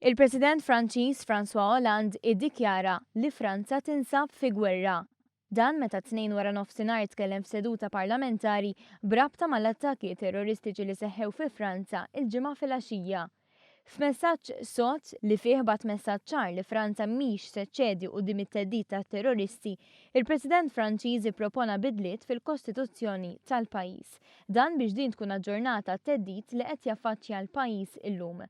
Il-President Franċiż François Hollande iddikjara li Franza tinsab fi gwerra. Dan meta tnejn wara nofsinhar tkellem f'seduta parlamentari brabta mal-attakki terroristiċi li seħħew fi Franza il-ġimgħa filgħaxija. F'messaġġ sod li fih bagħat messaġġ ċar li Franza mhix se ċċedi quddiem it-theddid tat-terroristi, il-President Franċiż ippropona bidliet fil-Kostituzzjoni tal-pajjiż. Dan biex din tkun aġġornata t-theddid li qed jaffaċċja l-pajjiż illum.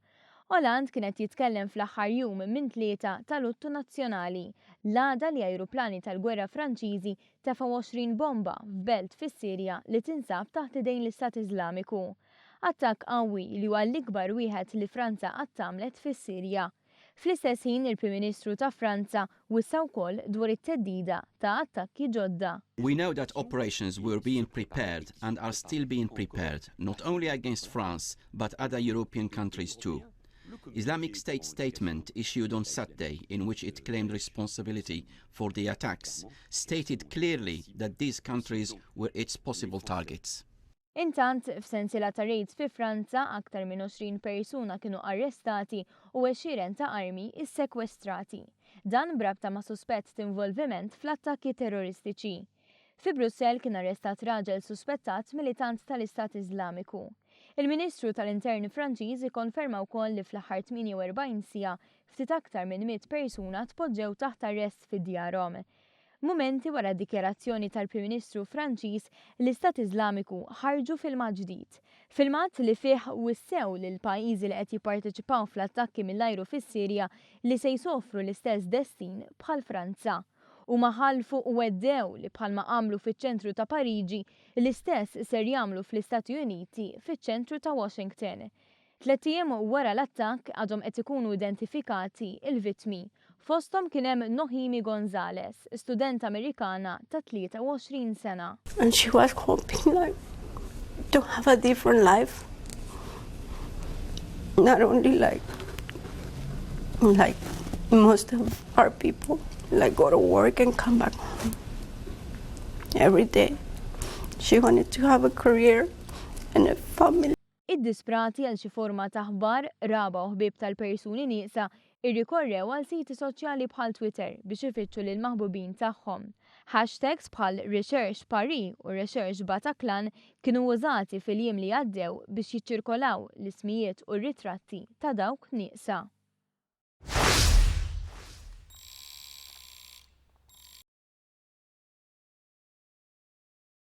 Hollande kienet jitkellem fl-aħħar jum minn 3 tal-Luttu Nazzjonali, l-għada li ajruplani tal-gwerra Franċiżi tefgħu 20 bomba f'belt fis-Sirja li tinsab taħt idejn l-Istat Iżlamiku. Attakk qawwi li huwa l-ikbar wieħed li Franza qatt għamlet fis-Sirja. Fl-istess ħin il-Prim Ministru ta' Franza wissa wkoll dwar it-theddida ta' attakki ġodda. We know that operations were being prepared and are still being prepared, not only against France, but other European countries too. Islamic State statement issued on Saturday, in which it claimed responsibility for the attacks, stated clearly that these countries were its possible targets. Intant, f'sensiela ta' raids fi Franza, aktar minn 20 persuna kienu arrestati u 20 ta' armi issekwestrati. Dan brabta ma' suspett ta' involviment fl-attakki terroristiċi. Fi Brussell kien arrestat raġel suspettat militant tal-Istat Iżlamiku. Il-Ministru tal-Intern Franċiż ikkonferma wkoll li fl-aħħar 48 siegħa ftit aktar minn 100 persuna tpoġġew taħt arrest fid-djarhom. Mumenti wara d-dikjarazzjoni tal-Prim Ministru Franċiż, l-Istat Iżlamiku ħarġu filmat ġdid. Filmat li fih wissew lil pajjiżi li qed jipparteċipaw fl-attakki mill-ajru fis-Sirja li se jsofru l-istess destin bħal Franza. U maħalfu u weddew li bħalma għamlu fiċ-ċentru ta' Pariġi l-istess ser jagħmlu fl-Istati Uniti fiċ-ċentru ta' Washington. 3 ijiem wara l-attakk għadhom qed ikunu identifikati il-vittmi. Fosthom kien hemm Nohimi Gonzalez, student Amerikana ta' 23 sena. And she was hoping to have a different life. Not only like most of our people. Go to work and come back home every day. She wanted to have a career and a family. Id-disprati għal xi forma ta' aħbar raba u ħbieb tal-persuni nieqsa irrikorrew għal siti soċjali bħal Twitter biex ifittxu lil maħbubin tagħhom. Hashtags bħal Research Paris u Research Bataclan kienu użati fil-jiem li għaddew biex jiċċirkolaw l-ismijiet u r-ritratti ta' dawk nieqsa.